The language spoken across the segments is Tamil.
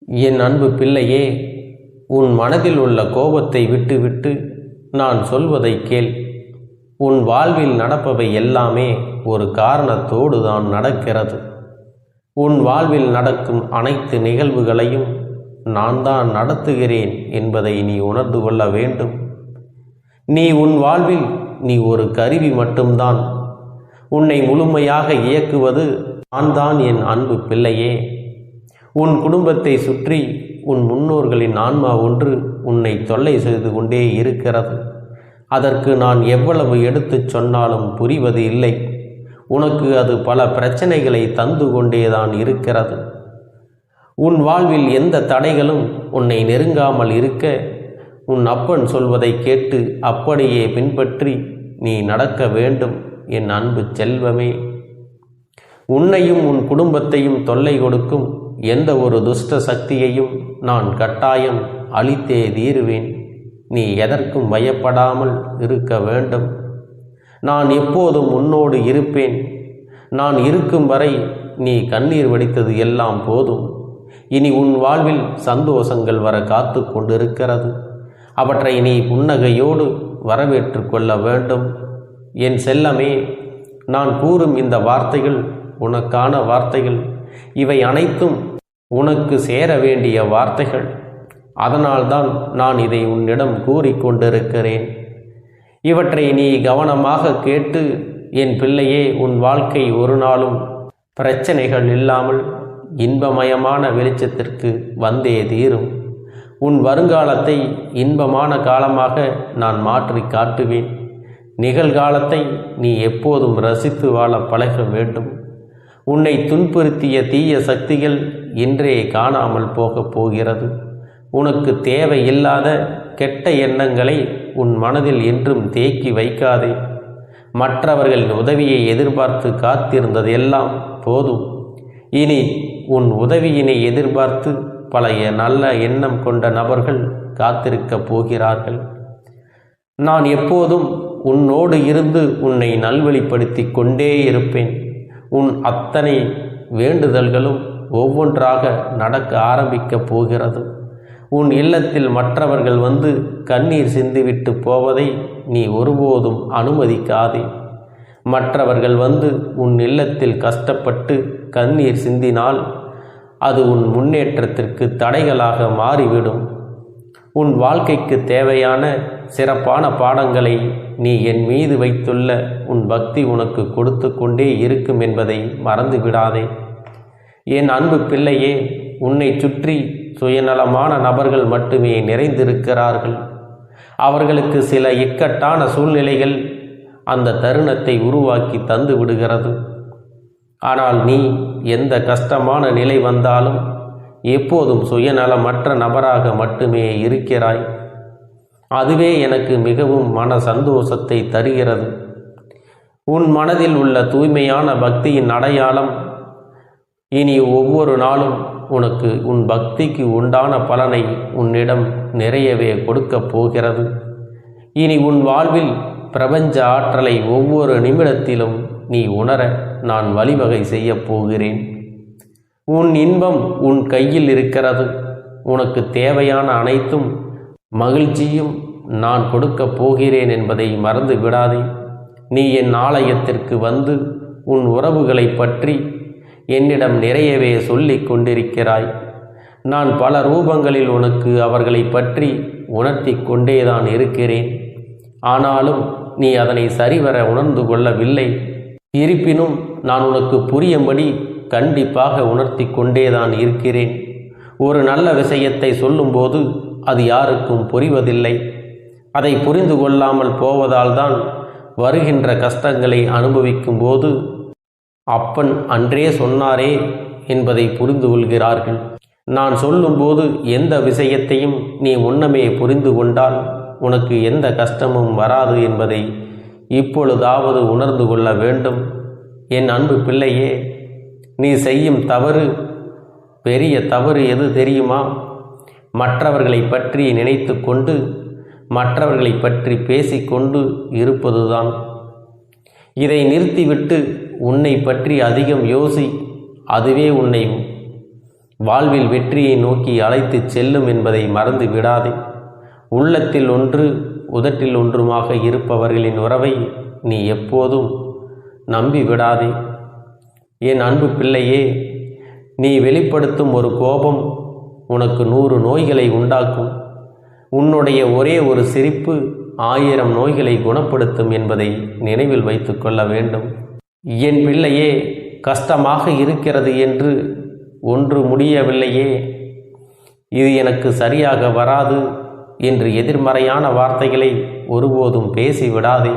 என் அன்பு பிள்ளையே, உன் மனதில் உள்ள கோபத்தை விட்டுவிட்டு நான் சொல்வதை கேள். உன் வாழ்வில் நடப்பவை எல்லாமே ஒரு காரணத்தோடு தான் நடக்கிறது. உன் வாழ்வில் நடக்கும் அனைத்து நிகழ்வுகளையும் நான் தான் நடத்துகிறேன் என்பதை நீ உணர்ந்து கொள்ள வேண்டும். உன் வாழ்வில் நீ ஒரு கருவி மட்டும்தான். உன்னை முழுமையாக இயக்குவது நான் தான் என் அன்பு பிள்ளையே. உன் குடும்பத்தை சுற்றி உன் முன்னோர்களின் ஆன்மா ஒன்று உன்னை தொல்லை செய்து கொண்டே இருக்கிறது. அதற்கு நான் எவ்வளவு எடுத்துச் சொன்னாலும் புரிவது இல்லை. உனக்கு அது பல பிரச்சனைகளை தந்து கொண்டேதான் இருக்கிறது. உன் வாழ்வில் எந்த தடைகளும் உன்னை நெருங்காமல் இருக்க உன் அப்பன் சொல்வதை கேட்டு அப்படியே பின்பற்றி நீ நடக்க வேண்டும் என் அன்பு செல்வமே. உன்னையும் உன் குடும்பத்தையும் தொல்லை கொடுக்கும் எந்த ஒரு துஷ்ட சக்தியையும் நான் கட்டாயம் அழித்தே தீருவேன். நீ எதற்கும் பயப்படாமல் இருக்க வேண்டும். நான் எப்போதும் உன்னோடு இருப்பேன். நான் இருக்கும் வரை நீ கண்ணீர் வடித்தது எல்லாம் போதும். இனி உன் வாழ்வில் சந்தோஷங்கள் வர காத்து கொண்டிருக்கிறது. அவற்றை நீ புன்னகையோடு வரவேற்று கொள்ள வேண்டும். என் செல்லமே, நான் கூறும் இந்த வார்த்தைகள் உனக்கான வார்த்தைகள். இவை அனைத்தும் உனக்கு சேர வேண்டிய வார்த்தைகள். அதனால்தான் நான் இதை உன்னிடம் கூறிக்கொண்டிருக்கிறேன். இவற்றை நீ கவனமாக கேட்டு என் பிள்ளையே, உன் வாழ்க்கை ஒரு நாளும் பிரச்சனைகள் இல்லாமல் இன்பமயமான வெளிச்சத்திற்கு வந்தே தீரும். உன் வருங்காலத்தை இன்பமான காலமாக நான் மாற்றி காட்டுவேன். நிகழ்காலத்தை நீ எப்போதும் ரசித்து வாழ பழக வேண்டும். உன்னை துன்புறுத்திய தீய சக்திகள் இன்றே காணாமல் போகப் போகிறது. உனக்கு தேவையில்லாத கெட்ட எண்ணங்களை உன் மனதில் என்றும் தேக்கி வைக்காதே. மற்றவர்களின் உதவியை எதிர்பார்த்து காத்திருந்ததெல்லாம் போதும். இனி உன் உதவியினை எதிர்பார்த்து பல நல்ல எண்ணம் கொண்ட நபர்கள் காத்திருக்கப் போகிறார்கள். நான் எப்போதும் உன்னோடு இருந்து உன்னை நல்வழிப்படுத்தி கொண்டே இருப்பேன். உன் அத்தனை வேண்டுதல்களும் ஒவ்வொன்றாக நடக்க ஆரம்பிக்கப் போகிறது. உன் இல்லத்தில் மற்றவர்கள் வந்து கண்ணீர் சிந்திவிட்டு போவதை நீ ஒருபோதும் அனுமதிக்காதே. மற்றவர்கள் வந்து உன் இல்லத்தில் கஷ்டப்பட்டு கண்ணீர் சிந்தினால் அது உன் முன்னேற்றத்திற்கு தடைகளாக மாறிவிடும். உன் வாழ்க்கைக்கு தேவையான சிறப்பான பாடங்களை நீ என் மீது வைத்துள்ள உன் பக்தி உனக்கு கொடுத்து கொண்டே இருக்கும் என்பதை மறந்து விடாதே. என் அன்பு பிள்ளையே, உன்னை சுற்றி சுயநலமான நபர்கள் மட்டுமே நிறைந்திருக்கிறார்கள். அவர்களுக்கு சில இக்கட்டான சூழ்நிலைகள் அந்த தருணத்தை உருவாக்கி தந்து விடுகிறது. ஆனால் நீ எந்த கஷ்டமான நிலை வந்தாலும் எப்போதும் சுயநலமற்ற நபராக மட்டுமே இருக்கிறாய். அதுவே எனக்கு மிகவும் மன சந்தோஷத்தை தருகிறது. உன் மனதில் உள்ள தூய்மையான பக்தியின் அடையாளம் இனி ஒவ்வொரு நாளும் உனக்கு உன் பக்திக்கு உண்டான பலனை உன்னிடம் நிறையவே கொடுக்கப் போகிறது. இனி உன் வாழ்வில் பிரபஞ்ச ஆற்றலை ஒவ்வொரு நிமிடத்திலும் நீ உணர நான் வழிவகை செய்யப் போகிறேன். உன் இன்பம் உன் கையில் இருக்கிறது. உனக்கு தேவையான அனைத்தும் மகிழ்ச்சியும் நான் கொடுக்கப் போகிறேன் என்பதை மறந்து விடாதே. நீ என் ஆலயத்திற்கு வந்து உன் உறவுகளை பற்றி என்னிடம் நிறையவே சொல்லிக் கொண்டிருக்கிறாய். நான் பல ரூபங்களில் உனக்கு அவர்களை பற்றி உணர்த்தி கொண்டேதான் இருக்கிறேன். ஆனாலும் நீ அதனை சரிவர உணர்ந்து கொள்ளவில்லை. இருப்பினும் நான் உனக்கு புரியும்படி கண்டிப்பாக உணர்த்தி கொண்டேதான் இருக்கிறேன். ஒரு நல்ல விஷயத்தை சொல்லும்போது அது யாருக்கும் புரிவதில்லை. அதை புரிந்து கொள்ளாமல் போவதால் தான் வருகின்ற கஷ்டங்களை அனுபவிக்கும் போது அப்பன் அன்றே சொன்னாரே என்பதை புரிந்து கொள்கிறார்கள். நான் சொல்லும்போது எந்த விஷயத்தையும் நீ முன்னமே புரிந்து கொண்டால் உனக்கு எந்த கஷ்டமும் வராது என்பதை இப்பொழுதாவது உணர்ந்து கொள்ள வேண்டும். என் அன்பு பிள்ளையே, நீ செய்யும் தவறு, பெரிய தவறு எது தெரியுமா? மற்றவர்களை பற்றி நினைத்து கொண்டு மற்றவர்களை பற்றி பேசிக்கொண்டு இருப்பதுதான். இதை நிறுத்திவிட்டு உன்னை பற்றி அதிகம் யோசி. அதுவே உன்னை வாழ்வில் வெற்றியை நோக்கி அழைத்து செல்லும் என்பதை மறந்து விடாதே. உள்ளத்தில் ஒன்று உதட்டில் ஒன்றுமாக இருப்பவர்களின் உறவை நீ எப்போதும் நம்பி விடாதே. என் அன்பு பிள்ளையே, நீ வெளிப்படுத்தும் ஒரு கோபம் உனக்கு 100 நோய்களை உண்டாக்கும். உன்னுடைய ஒரே ஒரு சிரிப்பு 1000 நோய்களை குணப்படுத்தும் என்பதை நினைவில் வைத்து கொள்ள வேண்டும். என் பிள்ளையே, கஷ்டமாக இருக்கிறது என்று ஒன்று முடியவில்லையே, இது எனக்கு சரியாக வராது என்று எதிர்மறையான வார்த்தைகளை ஒருபோதும் பேசிவிடாதே.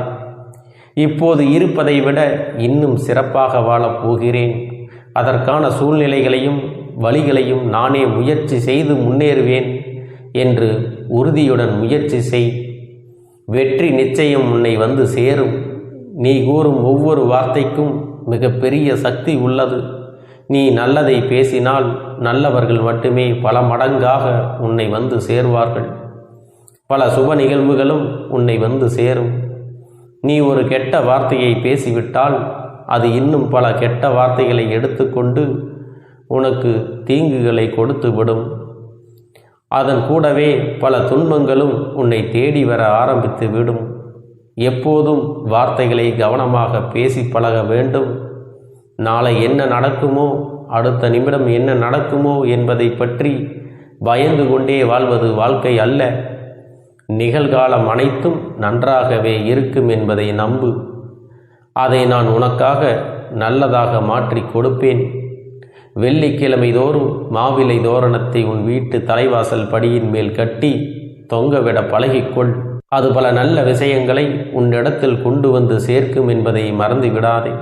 இப்போது இருப்பதை விட இன்னும் சிறப்பாக வாழப் போகிறேன். அதற்கான சூழ்நிலைகளையும் வழிகளையும் நானே முயற்சி செய்து முன்னேறுவேன் என்று உறுதியுடன் முயற்சி செய். வெற்றி நிச்சயம் உன்னை வந்து சேரும். நீ கூறும் ஒவ்வொரு வார்த்தைக்கும் மிகப்பெரிய சக்தி உள்ளது. நீ நல்லதை பேசினால் நல்லவர்கள் மட்டுமே பல மடங்காக உன்னை வந்து சேர்வார்கள். பல சுப நிகழ்வுகளும் உன்னை வந்து சேரும். நீ ஒரு கெட்ட வார்த்தையை பேசிவிட்டால் அது இன்னும் பல கெட்ட வார்த்தைகளை எடுத்துக்கொண்டு உனக்கு தீங்குகளை கொடுத்து விடும். அதன் கூடவே பல துன்பங்களும் உன்னை தேடி வர ஆரம்பித்து விடும். எப்போதும் வார்த்தைகளை கவனமாக பேசி பழக வேண்டும். நாளை என்ன நடக்குமோ, அடுத்த நிமிடம் என்ன நடக்குமோ என்பதை பற்றி பயந்து கொண்டே வாழ்வது வாழ்க்கை அல்ல. நிகழ்காலம் அனைத்தும் நன்றாகவே இருக்கும் என்பதை நம்பு. அதை நான் உனக்காக நல்லதாக மாற்றி கொடுப்பேன். வெள்ளிக்கிழமை தோறும் மாவிலை தோரணத்தை உன் வீட்டு தலைவாசல் படியின் மேல் கட்டி தொங்கவிட பழகிக்கொள். அது பல நல்ல விஷயங்களை உன்னிடத்தில் கொண்டு வந்து சேர்க்கும் என்பதை மறந்து விடாதே.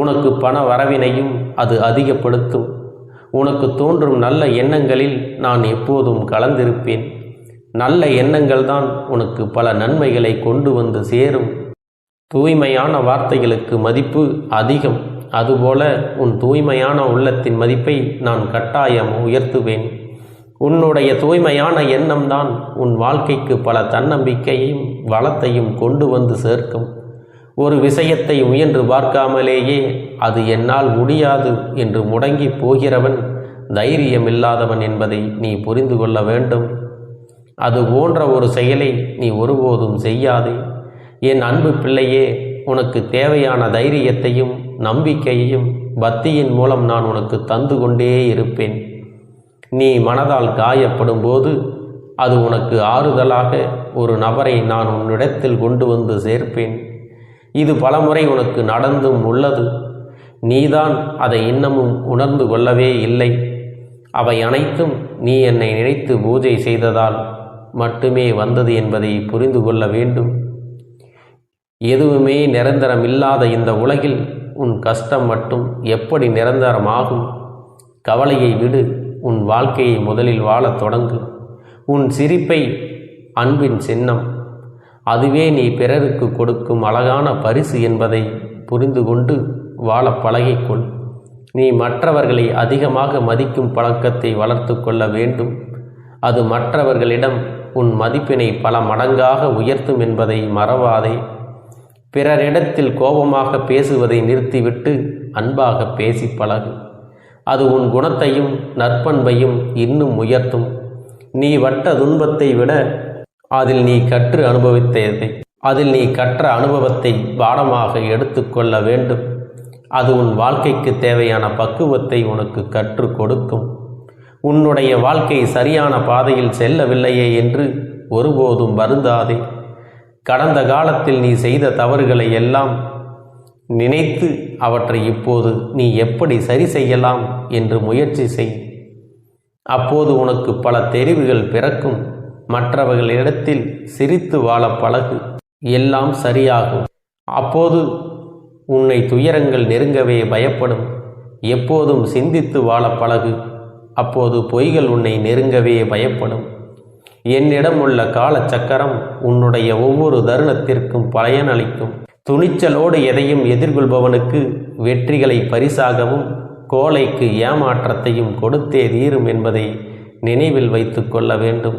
உனக்கு பண வரவினையும் அது அதிகப்படுத்தும். உனக்கு தோன்றும் நல்ல எண்ணங்களில் நான் எப்போதும் கலந்திருப்பேன். நல்ல எண்ணங்கள் தான் உனக்கு பல நன்மைகளை கொண்டு வந்து சேரும். தூய்மையான வார்த்தைகளுக்கு மதிப்பு அதிகம். அதுபோல உன் தூய்மையான உள்ளத்தின் மதிப்பை நான் கட்டாயம் உயர்த்துவேன். உன்னுடைய தூய்மையான எண்ணம்தான் உன் வாழ்க்கைக்கு பல தன்னம்பிக்கையையும் வளத்தையும் கொண்டு வந்து சேர்க்கும். ஒரு விஷயத்தை முயன்று பார்க்காமலேயே அது என்னால் முடியாது என்று முடங்கி போகிறவன் தைரியமில்லாதவன் என்பதை நீ புரிந்து கொள்ள வேண்டும். அது போன்ற ஒரு செயலை நீ ஒருபோதும் செய்யாதே. என் அன்பு பிள்ளையே, உனக்கு தேவையான தைரியத்தையும் நம்பிக்கையையும் பக்தியின் மூலம் நான் உனக்கு தந்து கொண்டே இருப்பேன். நீ மனதால் காயப்படும் போது அது உனக்கு ஆறுதலாக ஒரு நபரை நான் உன்னிடத்தில் கொண்டு வந்து சேர்ப்பேன். இது பலமுறை உனக்கு நடந்தும் உள்ளது. நீதான் அதை இன்னமும் உணர்ந்து கொள்ளவே இல்லை. அவை அனைத்தும் நீ என்னை நினைத்து பூஜை செய்ததால் மட்டுமே வந்தது என்பதை புரிந்து கொள்ள வேண்டும். எதுவுமே நிரந்தரமில்லாத இந்த உலகில் உன் கஷ்டம் மட்டும் எப்படி நிரந்தரமாகும்? கவலையை விடு. உன் வாழ்க்கையை முதலில் வாழத் தொடங்கு. உன் சிரிப்பை அன்பின் சின்னம். அதுவே நீ பிறருக்கு கொடுக்கும் அழகான பரிசு என்பதை புரிந்து கொண்டு வாழ பழகிக்கொள். நீ மற்றவர்களை அதிகமாக மதிக்கும் பழக்கத்தை வளர்த்து கொள்ள வேண்டும். அது மற்றவர்களிடம் உன் மதிப்பினை பல மடங்காக உயர்த்தும் என்பதை மறவாதே. பிறரிடத்தில் கோபமாக பேசுவதை நிறுத்திவிட்டு அன்பாக பேசி பழகு. அது உன் குணத்தையும் நற்பண்பையும் இன்னும் உயர்த்தும். நீ வட்ட துன்பத்தை விட அதில் நீ கற்ற அனுபவத்தை பாடமாக எடுத்துக்கொள்ள வேண்டும். அது உன் வாழ்க்கைக்கு தேவையான பக்குவத்தை உனக்கு கற்றுக் கொடுக்கும். உன்னுடைய வாழ்க்கை சரியான பாதையில் செல்லவில்லையே என்று ஒருபோதும் வருந்தாதே. கடந்த காலத்தில் நீ செய்த தவறுகளை எல்லாம் நினைத்து அவற்றை இப்போது நீ எப்படி சரி செய்யலாம் என்று முயற்சி செய். அப்போது உனக்கு பல தெரிவுகள் பிறக்கும். மற்றவர்களிடத்தில் சிரித்து வாழ பழகு. எல்லாம் சரியாகும். அப்போது உன்னை துயரங்கள் நெருங்கவே பயப்படும். எப்போதும் சிந்தித்து வாழ பழகு. அப்போது பொய்கள் உன்னை நெருங்கவே பயப்படும். என்னிடம் உள்ள காலச்சக்கரம் உன்னுடைய ஒவ்வொரு தருணத்திற்கும் பயனளிக்கும். துணிச்சலோடு எதையும் எதிர்கொள்பவனுக்கு வெற்றிகளை பரிசாகவும் கோழைக்கு ஏமாற்றத்தையும் கொடுத்தே தீரும் என்பதை நினைவில் வைத்து கொள்ள வேண்டும்.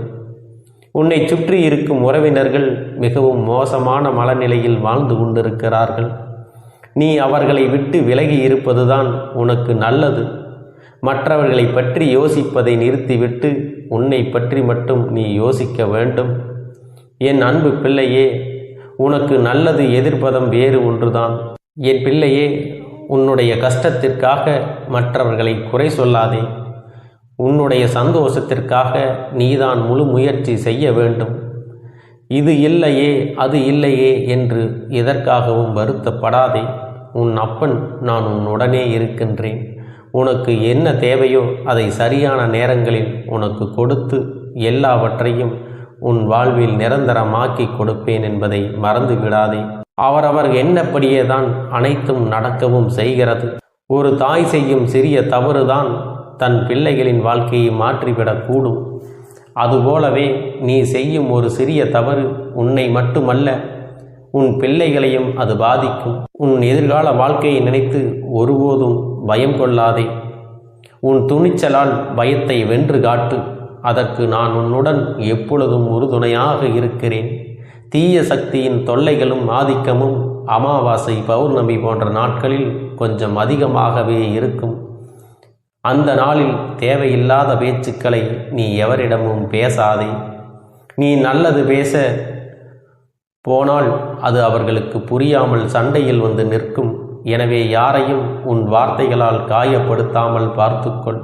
உன்னை சுற்றி இருக்கும் உறவினர்கள் மிகவும் மோசமான மனநிலையில் வாழ்ந்து கொண்டிருக்கிறார்கள். நீ அவர்களை விட்டு விலகி இருப்பதுதான் உனக்கு நல்லது. மற்றவர்களை பற்றி யோசிப்பதை நிறுத்திவிட்டு உன்னை பற்றி மட்டும் நீ யோசிக்க வேண்டும். என் அன்பு பிள்ளையே, உனக்கு நல்லது எதிர்ப்பதம் வேறு ஒன்றுதான். என் பிள்ளையே, உன்னுடைய கஷ்டத்திற்காக மற்றவர்களை குறை சொல்லாதே. உன்னுடைய சந்தோஷத்திற்காக நீதான் முழு முயற்சி செய்ய வேண்டும். இது இல்லையே அது இல்லையே என்று எதற்காகவும் வருத்தப்படாதே. உன் அப்பன் நான் உன்னுடனே இருக்கின்றேன். உனக்கு என்ன தேவையோ அதை சரியான நேரங்களில் உனக்கு கொடுத்து எல்லாவற்றையும் உன் வாழ்வில் நிரந்தரமாக்கி கொடுப்பேன் என்பதை மறந்து விடாதே. அவரவர் எண்ணப்படியே தான் அனைத்தும் நடக்கவும் செய்கிறது. ஒரு தாய் செய்யும் சிறிய தவறுதான் தன் பிள்ளைகளின் வாழ்க்கையை மாற்றிவிடக்கூடும். அதுபோலவே நீ செய்யும் ஒரு சிறிய தவறு உன்னை மட்டுமல்ல, உன் பிள்ளைகளையும் அது பாதிக்கும். உன் எதிர்கால வாழ்க்கையை நினைத்து ஒருபோதும் பயம் கொள்ளாதே. உன் துணிச்சலால் பயத்தை வென்று காட்டு. அதற்கு நான் உன்னுடன் எப்பொழுதும் உறுதுணையாக இருக்கிறேன். தீய சக்தியின் தொல்லைகளும் ஆதிக்கமும் அமாவாசை பௌர்ணமி போன்ற நாட்களில் கொஞ்சம் அதிகமாகவே இருக்கும். அந்த நாளில் தேவையில்லாத பேச்சுக்களை நீ எவரிடமும் பேசாதே. நீ நல்லது பேச போனால் அது அவர்களுக்கு புரியாமல் சண்டையில் வந்து நிற்கும். எனவே யாரையும் உன் வார்த்தைகளால் காயப்படுத்தாமல் பார்த்துக்கொள்.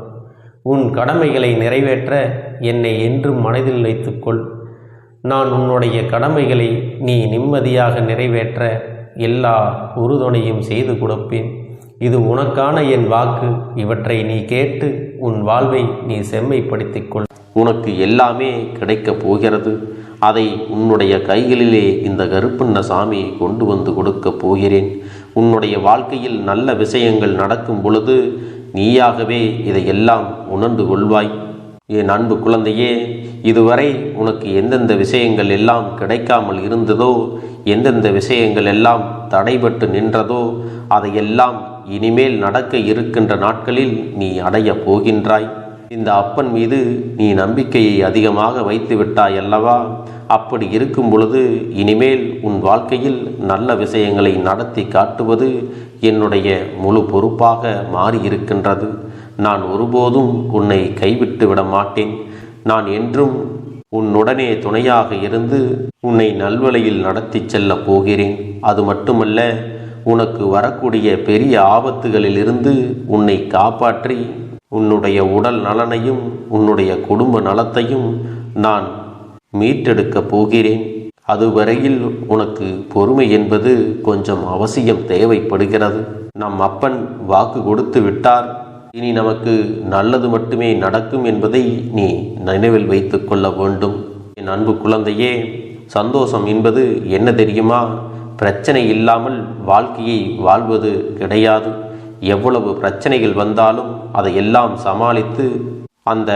உன் கடமைகளை நிறைவேற்ற என்னை என்றும் மனதில் வைத்துக்கொள். நான் உன்னுடைய கடமைகளை நீ நிம்மதியாக நிறைவேற்ற எல்லா உறுதுணையும் செய்து கொடுப்பேன். இது உனக்கான என் வாக்கு. இவற்றை நீ கேட்டு உன் வாழ்வை நீ செம்மைப்படுத்திக்கொள். உனக்கு எல்லாமே கிடைக்கப் போகிறது. அதை உன்னுடைய கைகளிலே இந்த கருப்பண்ண சாமி கொண்டு வந்து கொடுக்கப் போகிறேன். உன்னுடைய வாழ்க்கையில் நல்ல விஷயங்கள் நடக்கும் பொழுது நீயாகவே இதையெல்லாம் உணர்ந்து கொள்வாய். என் அன்பு குழந்தையே, இதுவரை உனக்கு எந்தெந்த விஷயங்கள் எல்லாம் கிடைக்காமல் இருந்ததோ, எந்தெந்த விஷயங்கள் எல்லாம் தடைபட்டு நின்றதோ, அதையெல்லாம் இனிமேல் நடக்க இருக்கின்ற நாட்களில் நீ அடைய போகின்றாய். இந்த அப்பன் மீது நீ நம்பிக்கையை அதிகமாக வைத்து விட்டாய் அல்லவா? அப்படி இருக்கும் பொழுது இனிமேல் உன் வாழ்க்கையில் நல்ல விஷயங்களை நடத்தி காட்டுவது என்னுடைய முழு பொறுப்பாக மாறியிருக்கின்றது. நான் ஒருபோதும் உன்னை கைவிட்டு விட மாட்டேன். நான் என்றும் உன்னுடனே துணையாக இருந்து உன்னை நல்வழியில் நடத்தி செல்லப் போகிறேன். அது மட்டுமல்ல, உனக்கு வரக்கூடிய பெரிய ஆபத்துகளிலிருந்து உன்னை காப்பாற்றி உன்னுடைய உடல் நலனையும் உன்னுடைய குடும்ப நலத்தையும் நான் மீட்டெடுக்கப் போகிறேன். அதுவரையில் உனக்கு பொறுமை என்பது கொஞ்சம் அவசியம் தேவைப்படுகிறது. நம் அப்பன் வாக்கு கொடுத்து விட்டார். இனி நமக்கு நல்லது மட்டுமே நடக்கும் என்பதை நீ நினைவில் வைத்து கொள்ள வேண்டும். என் அன்பு குழந்தையே, சந்தோஷம் என்பது என்ன தெரியுமா? பிரச்சனை இல்லாமல் வாழ்க்கையை வாழ்வது கிடையாது. எவ்வளவு பிரச்சனைகள் வந்தாலும் அதையெல்லாம் சமாளித்து அந்த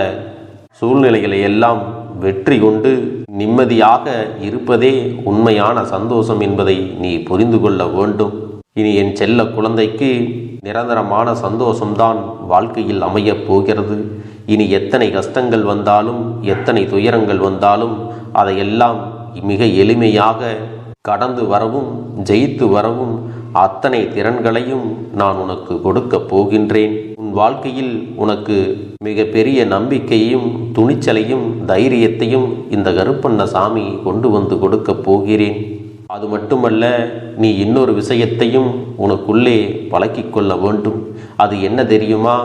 சூழ்நிலைகளை எல்லாம் வெற்றி கொண்டு நிம்மதியாக இருப்பதே உண்மையான சந்தோஷம் என்பதை நீ புரிந்து கொள்ள வேண்டும். இனி என் செல்ல குழந்தைக்கு நிரந்தரமான சந்தோஷம்தான் வாழ்க்கையில் அமையப் போகிறது. இனி எத்தனை கஷ்டங்கள் வந்தாலும் எத்தனை துயரங்கள் வந்தாலும் அதையெல்லாம் மிக எளிமையாக கடந்து வரவும் ஜெயித்து வரவும் அத்தனை திறன்களையும் நான் உனக்கு கொடுக்கப் போகின்றேன். உன் வாழ்க்கையில் உனக்கு மிக பெரிய நம்பிக்கையையும் துணிச்சலையும் தைரியத்தையும் இந்த கருப்பண்ண சாமி கொண்டு வந்து கொடுக்கப் போகிறேன். அது மட்டுமல்ல, நீ இன்னொரு விஷயத்தையும் உனக்குள்ளே பழக்கிக் கொள்ள வேண்டும். அது என்ன தெரியுமா?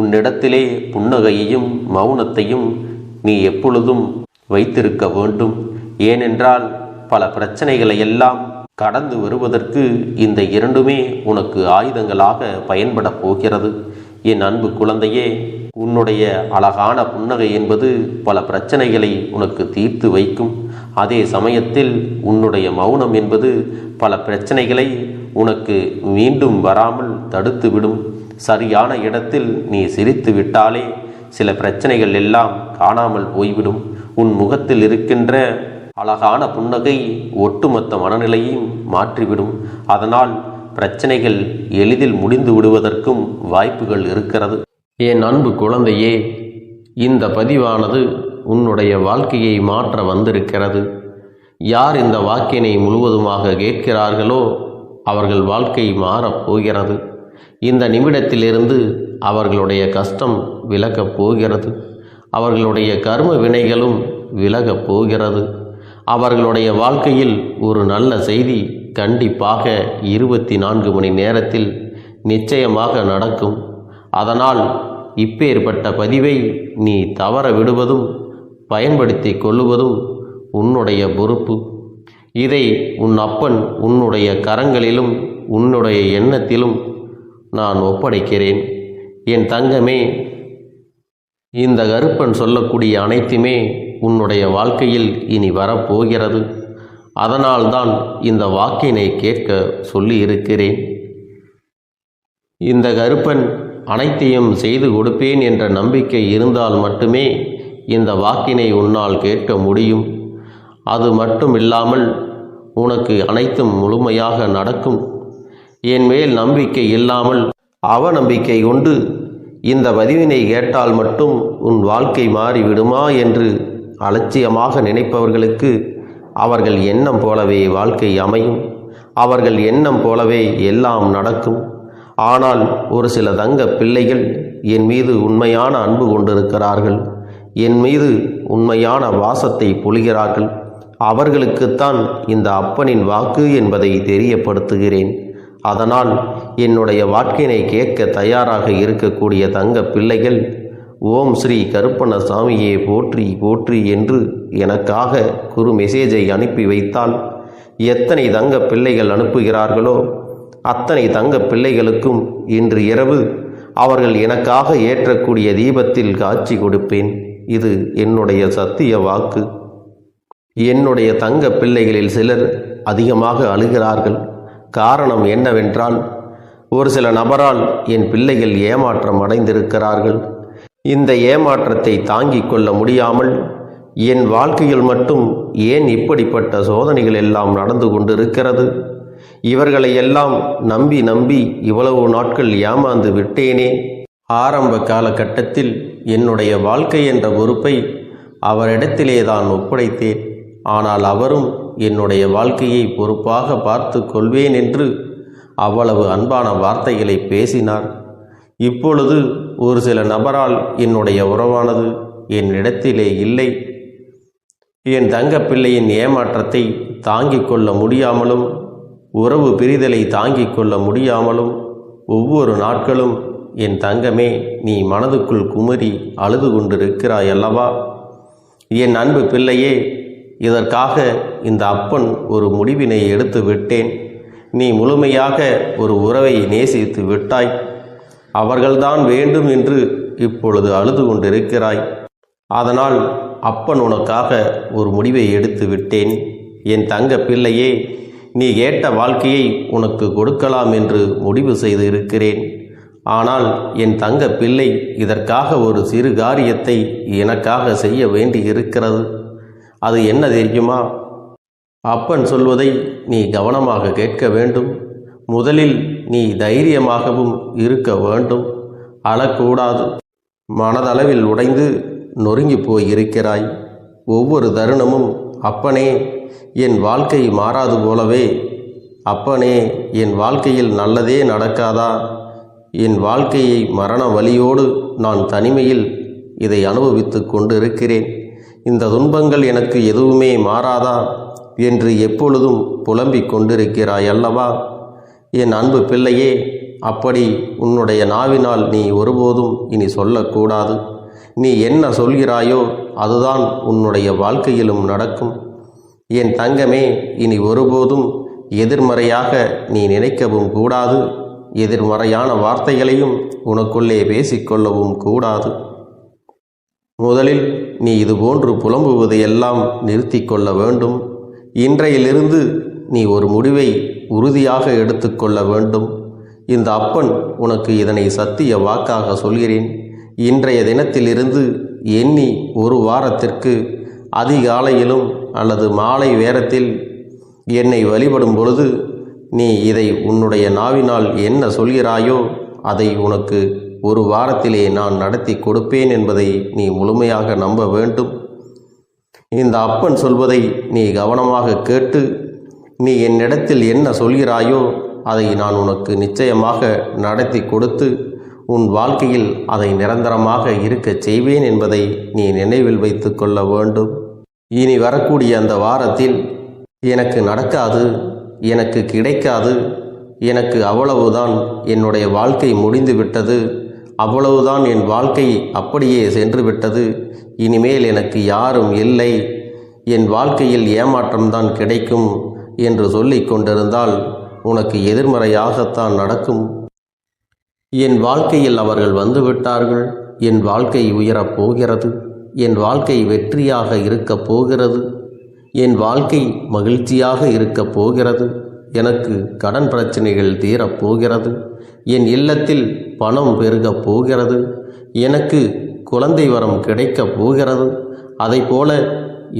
உன்னிடத்திலே புன்னகையையும் மௌனத்தையும் நீ எப்பொழுதும் வைத்திருக்க வேண்டும். ஏனென்றால் பல பிரச்சனைகளை எல்லாம் கடந்து வருவதற்கு இந்த இரண்டுமே உனக்கு ஆயுதங்களாக பயன்பட போகிறது. என் அன்பு குழந்தையே, உன்னுடைய அழகான புன்னகை என்பது பல பிரச்சனைகளை உனக்கு தீர்த்து வைக்கும். அதே சமயத்தில் உன்னுடைய மௌனம் என்பது பல பிரச்சனைகளை உனக்கு மீண்டும் வராமல் தடுத்துவிடும். சரியான இடத்தில் நீ சிரித்து விட்டாலே சில பிரச்சனைகள் எல்லாம் காணாமல் போய்விடும். உன் முகத்தில் இருக்கின்ற அழகான புன்னகை ஒட்டுமொத்த மனநிலையையும் மாற்றிவிடும். அதனால் பிரச்சனைகள் எளிதில் முடிந்து விடுவதற்கும் வாய்ப்புகள் இருக்கிறது. என் அன்பு குழந்தையே, இந்த பதிவானது உன்னுடைய வாழ்க்கையை மாற்ற வந்திருக்கிறது. யார் இந்த வாக்கினை முழுவதுமாக கேட்கிறார்களோ அவர்கள் வாழ்க்கை மாறப்போகிறது. இந்த நிமிடத்திலிருந்து அவர்களுடைய கஷ்டம் விலகப் போகிறது. அவர்களுடைய கர்ம வினைகளும் விலகப் போகிறது. அவர்களுடைய வாழ்க்கையில் ஒரு நல்ல செய்தி கண்டிப்பாக 24 மணி நேரத்தில் நிச்சயமாக நடக்கும். அதனால் இப்பேற்பட்ட பதிவை நீ தவற விடுவதும் பயன்படுத்தி கொள்ளுவதும் உன்னுடைய பொறுப்பு. இதை உன் அப்பன் உன்னுடைய கரங்களிலும் உன்னுடைய எண்ணத்திலும் நான் ஒப்படைக்கிறேன். என் தங்கமே, இந்த கருப்பன் சொல்லக்கூடிய அனைத்துமே உன்னுடைய வாழ்க்கையில் இனி வரப்போகிறது. அதனால்தான் இந்த வாக்கினை கேட்க சொல்லி இருக்கிறேன். இந்த கருப்பன் அனைத்தையும் செய்து கொடுப்பேன் என்ற நம்பிக்கை இருந்தால் மட்டுமே இந்த வாக்கினை உன்னால் கேட்க முடியும். அது மட்டும் இல்லாமல் உனக்கு அனைத்தும் முழுமையாக நடக்கும். என் மேல் நம்பிக்கை இல்லாமல் அவநம்பிக்கை கொண்டு இந்த பதிவினை கேட்டால் மட்டும் உன் வாழ்க்கை மாறிவிடுமா என்று அலட்சியமாக நினைப்பவர்களுக்கு அவர்கள் எண்ணம் போலவே வாழ்க்கை அமையும். அவர்கள் எண்ணம் போலவே எல்லாம் நடக்கும். ஆனால் ஒரு சில தங்க பிள்ளைகள் என் மீது உண்மையான அன்பு கொண்டிருக்கிறார்கள். என் மீது உண்மையான வாசத்தை பொழிகிறார்கள். அவர்களுக்குத்தான் இந்த அப்பனின் வாக்கு என்பதை தெரியப்படுத்துகிறேன். அதனால் என்னுடைய வாக்கினை கேட்க தயாராக இருக்கக்கூடிய தங்க பிள்ளைகள் ஓம் ஸ்ரீ கருப்பண்ணசாமியே போற்றி போற்றி என்று எனக்காக குறு மெசேஜை அனுப்பி வைத்தால் எத்தனை தங்க பிள்ளைகள் அனுப்புகிறார்களோ அத்தனை தங்க பிள்ளைகளுக்கும் இன்று இரவு அவர்கள் எனக்காக ஏற்றக்கூடிய தீபத்தில் காட்சி கொடுப்பேன். இது என்னுடைய சத்திய வாக்கு. என்னுடைய தங்க பிள்ளைகளில் சிலர் அதிகமாக அழுகிறார்கள். காரணம் என்னவென்றால் ஒரு சில நபரால் என் பிள்ளைகள் ஏமாற்றம் அடைந்திருக்கிறார்கள். இந்த ஏமாற்றத்தை தாங்கிக் கொள்ள முடியாமல் என் வாழ்க்கையில் மட்டும் ஏன் இப்படிப்பட்ட சோதனைகள் எல்லாம் நடந்து கொண்டிருக்கிறது? இவர்களை எல்லாம் நம்பி நம்பி இவ்வளவு நாட்கள் ஏமாந்து விட்டேனே. ஆரம்ப காலகட்டத்தில் என்னுடைய வாழ்க்கை என்ற பொறுப்பை அவரிடத்திலே தான் ஒப்படைத்தேன். ஆனால் அவரும் என்னுடைய வாழ்க்கையை பொறுப்பாக பார்த்து கொள்வேன் என்று அவ்வளவு அன்பான வார்த்தைகளை பேசினார். இப்பொழுது ஒரு சில நபரால் என்னுடைய உறவானது என்னிடத்திலே இல்லை. என் தங்க பிள்ளையின் ஏமாற்றத்தை தாங்கிக் கொள்ள முடியாமலும் உறவு பிரிதலை தாங்கிக் கொள்ள முடியாமலும் ஒவ்வொரு நாட்களும் என் தங்கமே நீ மனதுக்குள் குமரி அழுது கொண்டிருக்கிறாய் அல்லவா? என் அன்பு பிள்ளையே, இதற்காக இந்த அப்பன் ஒரு முடிவினை எடுத்து விட்டேன். நீ முழுமையாக ஒரு உறவை நேசித்து விட்டாய். அவர்கள்தான் வேண்டும் என்று இப்பொழுது அழுது கொண்டிருக்கிறாய். அதனால் அப்பன் உனக்காக ஒரு முடிவை எடுத்து விட்டேன். என் தங்க பிள்ளையே, நீ கேட்ட வாழ்க்கையை உனக்கு கொடுக்கலாம் என்று முடிவு செய்து இருக்கிறேன். ஆனால் என் தங்க பிள்ளை, இதற்காக ஒரு சிறு காரியத்தை எனக்காக செய்ய வேண்டி இருக்கிறது. அது என்ன தெரியுமா? அப்பன் சொல்வதை நீ கவனமாக கேட்க வேண்டும். முதலில் நீ தைரியமாகவும் இருக்க வேண்டும். அழக்கூடாது. மனதளவில் உடைந்து நொறுங்கி போய் இருக்கிறாய். ஒவ்வொரு தருணமும் அப்பனே என் வாழ்க்கை மாறாது போலவே, அப்பனே என் வாழ்க்கையில் நல்லதே நடக்காதா, என் வாழ்க்கையை மரண வலியோடு நான் தனிமையில் இதை அனுபவித்து கொண்டிருக்கிறேன், இந்த துன்பங்கள் எனக்கு எதுவுமே மாறாதா என்று எப்பொழுதும் புலம்பிக் கொண்டிருக்கிறாய் அல்லவா? என் அன்பு பிள்ளையே, அப்படி உன்னுடைய நாவினால் நீ ஒருபோதும் இனி சொல்லக்கூடாது. நீ என்ன சொல்கிறாயோ அதுதான் உன்னுடைய வாழ்க்கையிலும் நடக்கும். என் தங்கமே, இனி ஒருபோதும் எதிர்மறையாக நீ நினைக்கவும் கூடாது. எதிர்மறையான வார்த்தைகளையும் உனக்குள்ளே பேசிக்கொள்ளவும் கூடாது. முதலில் நீ இதுபோன்று புலம்புவதையெல்லாம் நிறுத்தி கொள்ள வேண்டும். இன்றையிலிருந்து நீ ஒரு முடிவை உறுதியாக எடுத்துக்கொள்ள வேண்டும். இந்த அப்பன் உனக்கு இதனை சத்திய வாக்காக சொல்கிறேன். இன்றைய தினத்திலிருந்து எண்ணி ஒரு வாரத்திற்கு அதிகாலையிலும் அல்லது மாலை நேரத்தில் என்னை வழிபடும் பொழுது நீ இதை உன்னுடைய நாவினால் என்ன சொல்கிறாயோ அதை உனக்கு ஒரு வாரத்திலே நான் நடத்தி கொடுப்பேன் என்பதை நீ முழுமையாக நம்ப வேண்டும். இந்த அப்பன் சொல்வதை நீ கவனமாக கேட்டு நீ என்னிடத்தில் என்ன சொல்கிறாயோ அதை நான் உனக்கு நிச்சயமாக நடத்தி கொடுத்து உன் வாழ்க்கையில் அதை நிரந்தரமாக இருக்கச் செய்வேன் என்பதை நீ நினைவில் வைத்து கொள்ள வேண்டும். இனி வரக்கூடிய அந்த வாரத்தில் எனக்கு நடக்காது, எனக்கு கிடைக்காது, எனக்கு அவ்வளவுதான், என்னுடைய வாழ்க்கை முடிந்து விட்டது, அவ்வளவுதான், என் வாழ்க்கை அப்படியே சென்று விட்டது, இனிமேல் எனக்கு யாரும் இல்லை, என் வாழ்க்கையில் ஏமாற்றம்தான் கிடைக்கும் என்று சொல்லிக் கொண்டிருந்தால் உனக்கு எதிர்மறையாகத்தான் நடக்கும். என் வாழ்க்கையில் அவர்கள் வந்துவிட்டார்கள், என் வாழ்க்கை உயரப் போகிறது, என் வாழ்க்கை வெற்றியாக இருக்கப் போகிறது, என் வாழ்க்கை மகிழ்ச்சியாக இருக்கப் போகிறது, எனக்கு கடன் பிரச்சனைகள் தீரப்போகிறது, என் இல்லத்தில் பணம் பெருகப் போகிறது, எனக்கு குழந்தை வரம் கிடைக்கப் போகிறது, அதைப்போல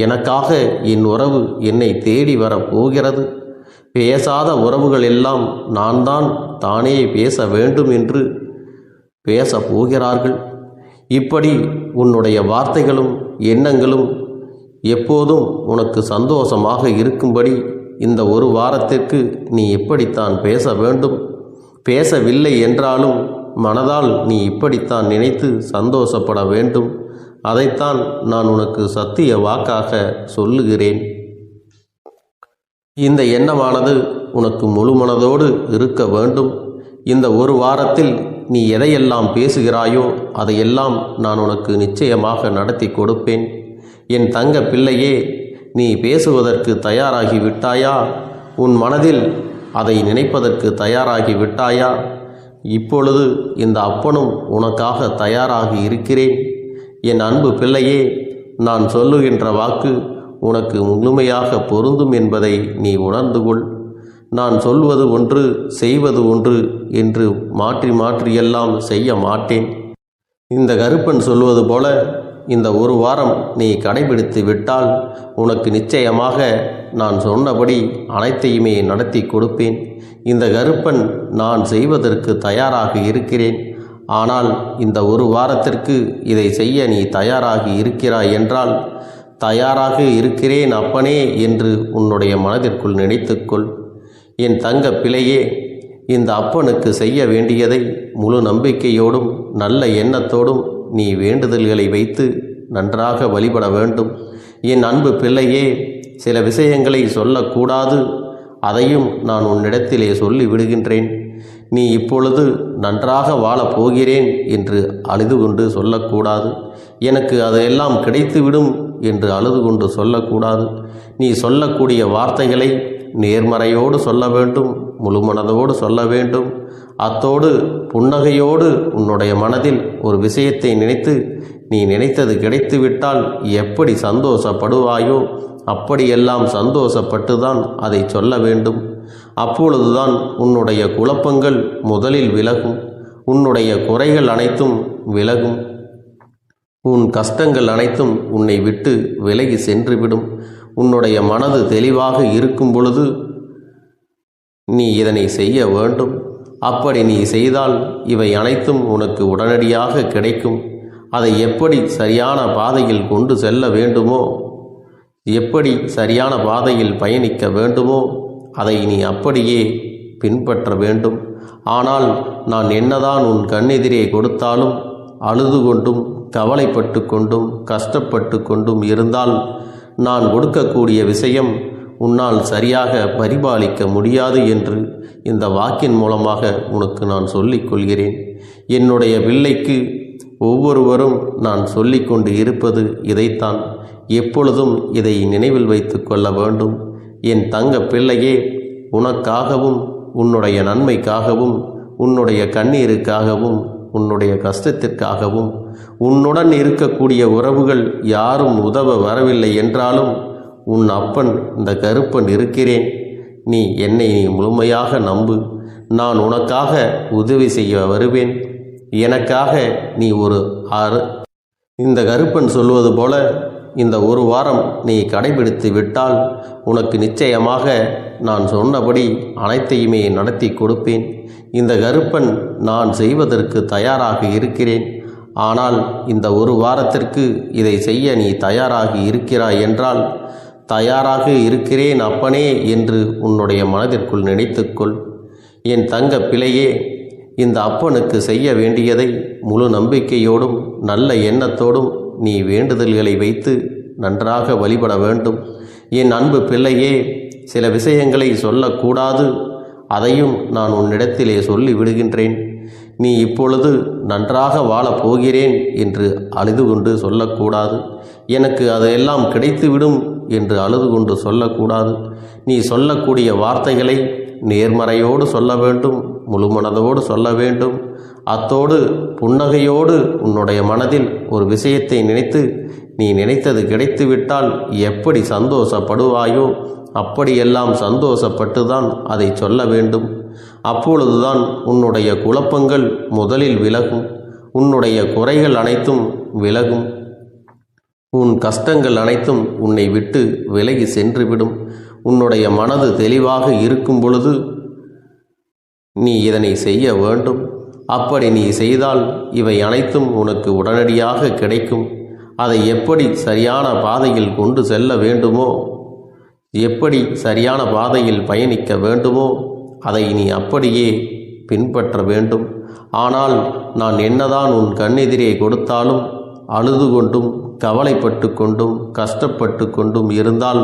எனக்காக என் உறவு என்னை தேடி வரப்போகிறது, பேசாத உறவுகள் எல்லாம் நான் தான் தானே பேச வேண்டும் என்று பேசப் போகிறார்கள். இப்படி உன்னுடைய வார்த்தைகளும் எண்ணங்களும் எப்போதும் உனக்கு சந்தோஷமாக இருக்கும்படி இந்த ஒரு வாரத்திற்கு நீ இப்படித்தான் பேச வேண்டும். பேசவில்லை என்றாலும் மனதால் நீ இப்படித்தான் நினைத்து சந்தோஷப்பட வேண்டும். அதைத்தான் நான் உனக்கு சத்திய வாக்காக சொல்லுகிறேன். இந்த எண்ணமானது உனக்கு முழு மனதோடு இருக்க வேண்டும். இந்த ஒரு வாரத்தில் நீ எதையெல்லாம் பேசுகிறாயோ அதையெல்லாம் நான் உனக்கு நிச்சயமாக நடத்தி கொடுப்பேன். என் தங்க பிள்ளையே, நீ பேசுவதற்கு தயாராகி விட்டாயா? உன் மனதில் அதை நினைப்பதற்கு தயாராகி விட்டாயா? இப்பொழுது இந்த அப்பனும் உனக்காக தயாராகி இருக்கிறேன். என் அன்பு பிள்ளையே, நான் சொல்லுகின்ற வாக்கு உனக்கு முழுமையாக பொருந்தும் என்பதை நீ உணர்ந்து கொள். நான் சொல்வது ஒன்று செய்வது ஒன்று என்று மாற்றி மாற்றியெல்லாம் செய்ய மாட்டேன். இந்த கருப்பன் சொல்வது போல இந்த ஒரு வாரம் நீ கடைபிடித்து விட்டால் உனக்கு நிச்சயமாக நான் சொன்னபடி அனைத்தையுமே நடத்தி கொடுப்பேன். இந்த கருப்பன் நான் செய்வதற்கு தயாராக இருக்கிறேன். ஆனால் இந்த ஒரு வாரத்திற்கு இதை செய்ய நீ தயாராகி இருக்கிறாய் என்றால், தயாராக இருக்கிறேன் அப்பனே என்று உன்னுடைய மனதிற்குள் நினைத்துக்கொள். என் தங்க பிள்ளையே, இந்த அப்பனுக்கு செய்ய வேண்டியதை முழு நம்பிக்கையோடும் நல்ல எண்ணத்தோடும் நீ வேண்டுதல்களை வைத்து நன்றாக வழிபட வேண்டும். என் அன்பு பிள்ளையே, சில விஷயங்களை சொல்லக்கூடாது, அதையும் நான் உன்னிடத்திலே சொல்லி விடுகின்றேன். நீ இப்பொழுது நன்றாக வாழப் போகிறேன் என்று அழுது கொண்டு சொல்லக்கூடாது. எனக்கு அதையெல்லாம் கிடைத்துவிடும் என்று அழுது கொண்டு சொல்லக்கூடாது. நீ சொல்லக்கூடிய வார்த்தைகளை நேர்மறையோடு சொல்ல வேண்டும், முழு மனதோடு சொல்ல வேண்டும். அத்தோடு புன்னகையோடு உன்னுடைய மனதில் ஒரு விஷயத்தை நினைத்து நீ நினைத்தது கிடைத்துவிட்டால் எப்படி சந்தோஷப்படுவாயோ அப்படியெல்லாம் சந்தோஷப்பட்டுதான் அதை சொல்ல வேண்டும். அப்பொழுதுதான் உன்னுடைய குழப்பங்கள் முதலில் விலகும், உன்னுடைய குறைகள் அனைத்தும் விலகும், உன் கஷ்டங்கள் அனைத்தும் உன்னை விட்டு விலகி சென்றுவிடும். உன்னுடைய மனது தெளிவாக இருக்கும் பொழுது நீ இதனை செய்ய வேண்டும். அப்படி நீ செய்தால் இவை அனைத்தும் உனக்கு உடனடியாக கிடைக்கும். அதை எப்படி சரியான பாதையில் கொண்டு செல்ல வேண்டுமோ, எப்படி சரியான பாதையில் பயணிக்க வேண்டுமோ அதை நீ அப்படியே பின்பற்ற வேண்டும். ஆனால் நான் என்னதான் உன் கண்ணெதிரே கொடுத்தாலும் அழுது கொண்டும் கவலைப்பட்டு கொண்டும் கஷ்டப்பட்டு கொண்டும் இருந்தால் நான் கொடுக்கக்கூடிய விஷயம் உன்னால் சரியாக பரிபாலிக்க முடியாது என்று இந்த வாக்கின் மூலமாக உனக்கு நான் சொல்லிக் கொள்கிறேன். என்னுடைய பிள்ளைக்கு ஒவ்வொருவரும் நான் சொல்லிக்கொண்டு இருப்பது இதைத்தான். எப்பொழுதும் இதை நினைவில் வைத்து கொள்ள வேண்டும். என் தங்க பிள்ளையே, உனக்காகவும் உன்னுடைய நன்மைக்காகவும் உன்னுடைய கண்ணீருக்காகவும் உன்னுடைய கஷ்டத்திற்காகவும் உன்னுடன் இருக்கக்கூடிய உறவுகள் யாரும் உதவ வரவில்லை என்றாலும் உன் அப்பன் இந்த கருப்பன் இருக்கிறேன். நீ என்னை முழுமையாக நம்பு. நான் உனக்காக உதவி செய்ய வருவேன். எனக்காக நீ ஒரு இந்த கருப்பன் சொல்வது போல இந்த ஒரு வாரம் நீ கடைபிடித்து விட்டால் உனக்கு நிச்சயமாக நான் சொன்னபடி அனைத்தையுமே நடத்தி கொடுப்பேன். இந்த கருப்பன் நான் செய்வதற்கு தயாராக இருக்கிறேன். ஆனால் இந்த ஒரு வாரத்திற்கு இதை செய்ய நீ தயாராகி இருக்கிறாய் என்றால், தயாராக இருக்கிறேன் அப்பனே என்று உன்னுடைய மனதிற்குள் நினைத்துக்கொள். என் தங்க பிள்ளையே, இந்த அப்பனுக்கு செய்ய வேண்டியதை முழு நம்பிக்கையோடும் நல்ல எண்ணத்தோடும் நீ வேண்டுதல்களை வைத்து நன்றாக வழிபட வேண்டும். என் அன்பு பிள்ளையே, சில விஷயங்களை சொல்லக்கூடாது, அதையும் நான் உன்னிடத்திலே சொல்லி விடுகின்றேன். நீ இப்பொழுது நன்றாக வாழப் போகிறேன் என்று அழுது கொண்டு சொல்லக்கூடாது. எனக்கு அதையெல்லாம் கிடைத்துவிடும் என்று அழுது கொண்டு சொல்லக்கூடாது. நீ சொல்லக்கூடிய வார்த்தைகளை நேர்மறையோடு சொல்ல வேண்டும், முழு மனதோடு சொல்ல வேண்டும். அத்தோடு புன்னகையோடு உன்னுடைய மனதில் ஒரு விஷயத்தை நினைத்து நீ நினைத்தது கிடைத்துவிட்டால் எப்படி சந்தோஷப்படுவாயோ அப்படியெல்லாம் சந்தோஷப்பட்டுதான் அதை சொல்ல வேண்டும். அப்பொழுதுதான் உன்னுடைய குழப்பங்கள் முதலில் விலகும், உன்னுடைய குறைகள் அனைத்தும் விலகும், உன் கஷ்டங்கள் அனைத்தும் உன்னை விட்டு விலகி சென்றுவிடும். உன்னுடைய மனது தெளிவாக இருக்கும் பொழுது நீ இதனை செய்ய வேண்டும். அப்படி நீ செய்தால் இவை அனைத்தும் உனக்கு உடனடியாக கிடைக்கும். அதை எப்படி சரியான பாதையில் கொண்டு செல்ல வேண்டுமோ, எப்படி சரியான பாதையில் பயணிக்க வேண்டுமோ அதை நீ அப்படியே பின்பற்ற வேண்டும். ஆனால் நான் என்னதான் உன் கண்ணெதிரே கொடுத்தாலும் அழுது கொண்டும் கவலைப்பட்டு கொண்டும் கஷ்டப்பட்டு கொண்டும் இருந்தால்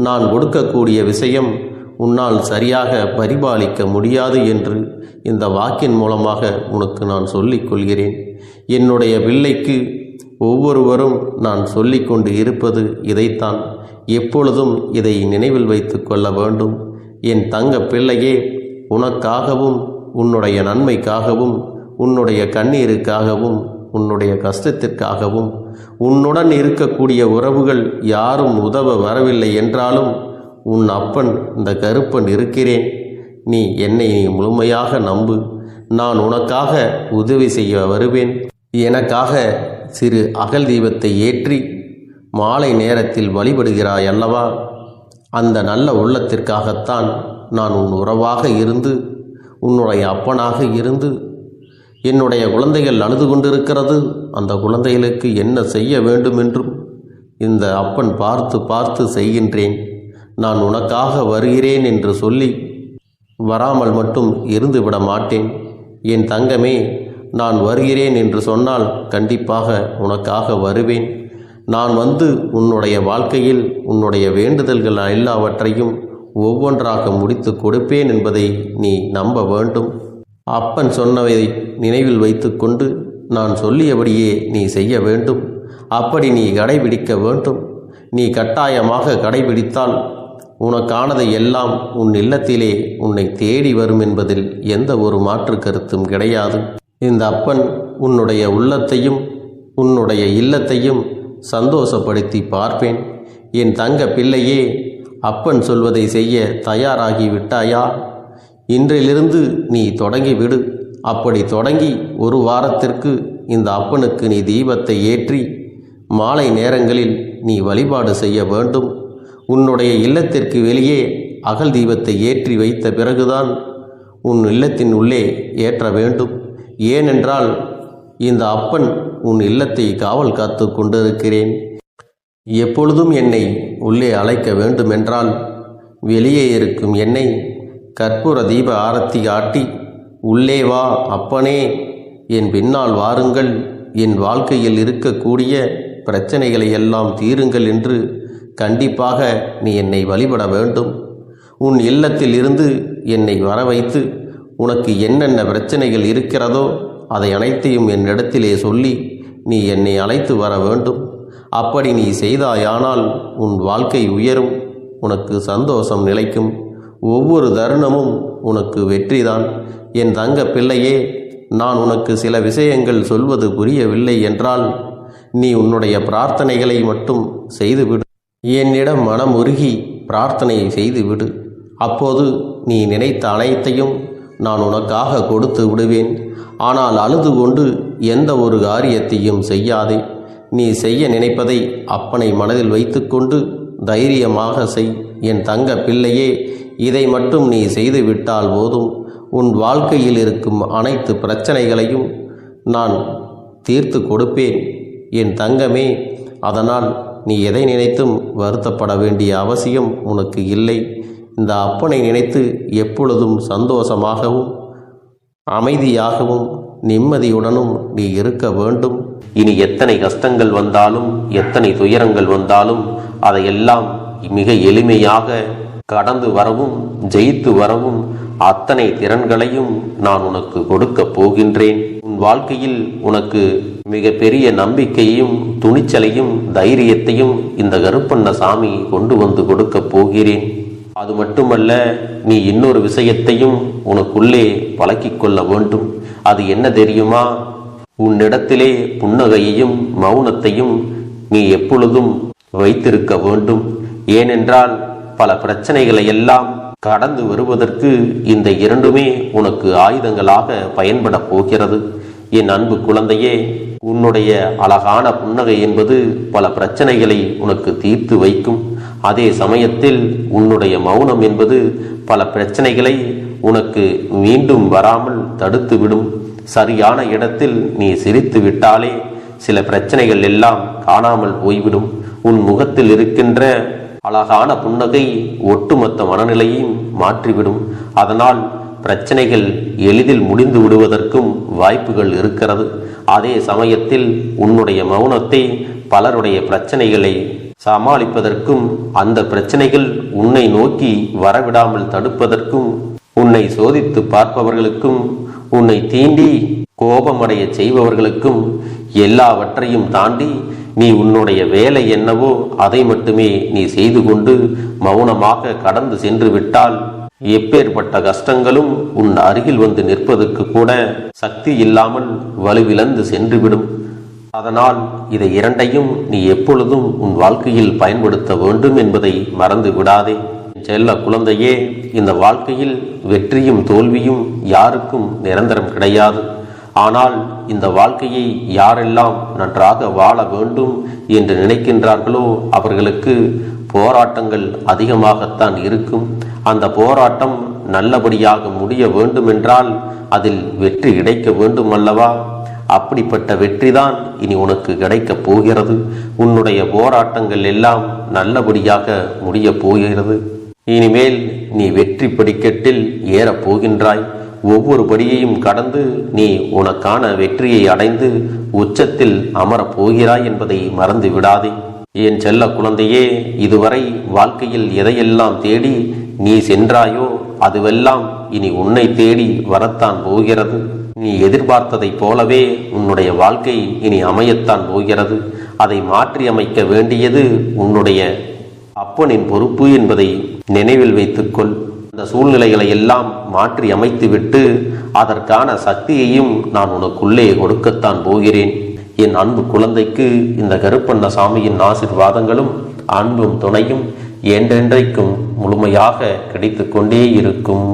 நான் கொடுக்கக்கூடிய விஷயம் உன்னால் சரியாக பரிபாலிக்க முடியாது என்று இந்த வாக்கின் மூலமாக உனக்கு நான் சொல்லிக் கொள்கிறேன். என்னுடைய பிள்ளைக்கு ஒவ்வொருவரும் நான் சொல்லிக் கொண்டு இருப்பது இதைத்தான். எப்பொழுதும் இதை நினைவில் வைத்து கொள்ள வேண்டும். என் தங்க பிள்ளையே, உனக்காகவும் உன்னுடைய நன்மைக்காகவும் உன்னுடைய கண்ணீருக்காகவும் உன்னுடைய கஷ்டத்திற்காகவும் உன்னுடன் இருக்கக்கூடிய உறவுகள் யாரும் உதவ வரவில்லை என்றாலும் உன் அப்பன் இந்த கருப்பன் இருக்கிறேன். நீ என்னை முழுமையாக நம்பு. நான் உனக்காக உதவி செய்ய வருவேன். எனக்காக சிறு அகல் தீபத்தை ஏற்றி மாலை நேரத்தில் வழிபடுகிறாய் அல்லவா? அந்த நல்ல உள்ளத்திற்காகத்தான் நான் உன் உறவாக இருந்து உன்னுடைய அப்பனாக இருந்து என்னுடைய குழந்தைகள் அழுது கொண்டிருக்கிறது, அந்த குழந்தைகளுக்கு என்ன செய்ய வேண்டும் என்றும் இந்த அப்பன் பார்த்து பார்த்து செய்கின்றேன். நான் உனக்காக வருகிறேன் என்று சொல்லி வராமல் மட்டும் இருந்து விட மாட்டேன். என் தங்கமே, நான் வருகிறேன் என்று சொன்னால் கண்டிப்பாக உனக்காக வருவேன். நான் வந்து உன்னுடைய வாழ்க்கையில் உன்னுடைய வேண்டுதல்கள் எல்லாவற்றையும் ஒவ்வொன்றாக முடித்து கொடுப்பேன் என்பதை நீ நம்ப வேண்டும். அப்பன் சொன்னவை நினைவில் வைத்து கொண்டு நான் சொல்லியபடியே நீ செய்ய வேண்டும். அப்படி நீ கடைபிடிக்க வேண்டும். நீ கட்டாயமாக கடைபிடித்தால் உனக்கானதை எல்லாம் உன் இல்லத்திலே உன்னை தேடி வரும் என்பதில் எந்த ஒரு மாற்று கருத்தும் கிடையாது. இந்த அப்பன் உன்னுடைய உள்ளத்தையும் உன்னுடைய இல்லத்தையும் சந்தோஷப்படுத்தி பார்ப்பேன். என் தங்க பிள்ளையே, அப்பன் சொல்வதை செய்ய தயாராகி விட்டாயா? இன்றிலிருந்து நீ தொடங்கிவிடு. அப்படி தொடங்கி ஒரு வாரத்திற்கு இந்த அப்பனுக்கு நீ தீபத்தை ஏற்றி மாலை நேரங்களில் நீ வழிபாடு செய்ய வேண்டும். உன்னுடைய இல்லத்திற்கு வெளியே அகல் தீபத்தை ஏற்றி வைத்த பிறகுதான் உன் இல்லத்தின் உள்ளே ஏற்ற வேண்டும். ஏனென்றால் இந்த அப்பன் உன் இல்லத்தை காவல் காத்து கொண்டிருக்கிறேன். எப்பொழுதும் என்னை உள்ளே அழைக்க வேண்டுமென்றால் வெளியே இருக்கும் என்னை கற்பூர தீப ஆரத்தி ஆட்டி உள்ளே வா அப்பனே, என் பின்னால் வாருங்கள், என் வாழ்க்கையில் இருக்கக்கூடிய பிரச்சனைகளை எல்லாம் தீருங்கள் என்று கண்டிப்பாக நீ என்னை வழிபட வேண்டும். உன் இல்லத்தில் இருந்து என்னை வர வைத்து உனக்கு என்னென்ன பிரச்சனைகள் இருக்கிறதோ அதை அனைத்தையும் என்னிடத்திலே சொல்லி நீ என்னை அழைத்து வர வேண்டும். அப்படி நீ செய்தாயானால் உன் வாழ்க்கை உயரும், உனக்கு சந்தோஷம் நிலைக்கும், ஒவ்வொரு தருணமும் உனக்கு வெற்றிதான். என் தங்க பிள்ளையே, நான் உனக்கு சில விஷயங்கள் சொல்வது புரியவில்லை என்றால் நீ உன்னுடைய பிரார்த்தனைகளை மட்டும் செய்துவிடு. என்னிடம் மனம் உருகி பிரார்த்தனை செய்துவிடு. அப்போது நீ நினைத்த அனைத்தையும் நான் உனக்காக கொடுத்து விடுவேன். ஆனால் அழுது கொண்டு எந்த ஒரு காரியத்தையும் செய்யாதே. நீ செய்ய நினைப்பதை அப்பனை மனதில் வைத்துக்கொண்டு தைரியமாக செய். என் தங்க பிள்ளையே, இதை மட்டும் நீ செய்துவிட்டால் போதும். உன் வாழ்க்கையில் இருக்கும் அனைத்து பிரச்சனைகளையும் நான் தீர்த்து கொடுப்பேன் என் தங்கமே. அதனால் நீ எதை நினைத்தும் வருத்தப்பட வேண்டிய அவசியம் உனக்கு இல்லை. இந்த அப்பனை நினைத்து எப்பொழுதும் சந்தோஷமாகவும் அமைதியாகவும் நிம்மதியுடனும் நீ இருக்க வேண்டும். இனி எத்தனை கஷ்டங்கள் வந்தாலும், எத்தனை துயரங்கள் வந்தாலும் அதையெல்லாம் மிக எளிமையாக கடந்து வரவும், ஜெயித்து வரவும் அத்தனை திறன்களையும் நான் உனக்கு கொடுக்க போகின்றேன். உன் வாழ்க்கையில் உனக்கு மிக பெரிய நம்பிக்கையும், துணிச்சலையும், தைரியத்தையும் இந்த கருப்பண்ணசாமி கொண்டு வந்து கொடுக்க போகிறேன். அது மட்டுமல்ல, நீ இன்னொரு விஷயத்தையும் உனக்குள்ளே பழக்கிக் கொள்ள வேண்டும். அது என்ன தெரியுமா? உன்னிடத்திலே புன்னகையையும் மௌனத்தையும் நீ எப்பொழுதும் வைத்திருக்க வேண்டும். ஏனென்றால் பல பிரச்சனைகளை எல்லாம் கடந்து வருவதற்கு இந்த இரண்டுமே உனக்கு ஆயுதங்களாக பயன்பட போகிறது. என் அன்பு குழந்தையே, உன்னுடைய அழகான புன்னகை என்பது பல பிரச்சனைகளை உனக்கு தீர்த்து வைக்கும். அதே சமயத்தில் உன்னுடைய மௌனம் என்பது பல பிரச்சனைகளை உனக்கு மீண்டும் வராமல் தடுத்து விடும். சரியான இடத்தில் நீ சிரித்து விட்டாலே சில பிரச்சனைகள் எல்லாம் காணாமல் போய்விடும். உன் முகத்தில் இருக்கின்ற அழகான புன்னகை ஒட்டுமொத்த மனநிலையையும் மாற்றிவிடும். அதனால் பிரச்சனைகள் எளிதில் முடிந்து விடுவதற்கும் வாய்ப்புகள் இருக்கிறது. அதே சமயத்தில் உன்னுடைய மௌனத்தை பலருடைய பிரச்சனைகளை சமாளிப்பதற்கும், அந்த பிரச்சனைகள் உன்னை நோக்கி வரவிடாமல் தடுப்பதற்கும், உன்னை சோதித்து பார்ப்பவர்களுக்கும், உன்னை தீண்டி கோபமடைய செய்பவர்களுக்கும் எல்லாவற்றையும் தாண்டி நீ உன்னுடைய வேலை என்னவோ அதை மட்டுமே நீ செய்து கொண்டு மௌனமாக கடந்து சென்று விட்டால் எப்பேற்பட்ட கஷ்டங்களும் உன் அருகில் வந்து நிற்பதற்கு கூட சக்தி இல்லாமல் வலுவிழந்து சென்றுவிடும். அதனால் இதை இரண்டையும் நீ எப்பொழுதும் உன் வாழ்க்கையில் பயன்படுத்த வேண்டும் என்பதை மறந்து விடாதே. செல்ல குழந்தையே, இந்த வாழ்க்கையில் வெற்றியும் தோல்வியும் யாருக்கும் நிரந்தரம் கிடையாது. ஆனால் இந்த வாழ்க்கையை யாரெல்லாம் நன்றாக வாழ வேண்டும் என்று நினைக்கின்றார்களோ அவர்களுக்கு போராட்டங்கள் அதிகமாகத்தான் இருக்கும். அந்த போராட்டம் நல்லபடியாக முடிய வேண்டுமென்றால் அதில் வெற்றி கிடைக்க வேண்டும் அல்லவா? அப்படிப்பட்ட வெற்றிதான் இனி உனக்கு கிடைக்கப் போகிறது. உன்னுடைய போராட்டங்கள் எல்லாம் நல்லபடியாக முடிய போகிறது. இனிமேல் நீ வெற்றி படிக்கட்டில் ஏறப் போகின்றாய். ஒவ்வொரு படியையும் கடந்து நீ உனக்கான வெற்றியை அடைந்து உச்சத்தில் அமரப் போகிறாய் என்பதை மறந்து விடாதே. என் செல்ல குழந்தையே, இதுவரை வாழ்க்கையில் எதையெல்லாம் தேடி நீ சென்றாயோ அதுவெல்லாம் இனி உன்னை தேடி வரத்தான் போகிறது. நீ எதிர்பார்த்ததைப் போலவே உன்னுடைய வாழ்க்கை இனி அமையத்தான் போகிறது. அதை மாற்றி அமைக்க வேண்டியது உன்னுடைய அப்பனின் பொறுப்பு என்பதை நினைவில் வைத்துக்கொள். அந்த சூழ்நிலைகளை எல்லாம் மாற்றி அமைத்துவிட்டு அதற்கான சக்தியையும் நான் உனக்குள்ளே கொடுக்கத்தான் போகிறேன். என் அன்பு குழந்தைக்கு இந்த கருப்பண்ணசாமியின் ஆசீர்வாதங்களும் அன்பும் துணையும் என்றென்றைக்கும் முழுமையாக கிடைத்து கொண்டே இருக்கும்.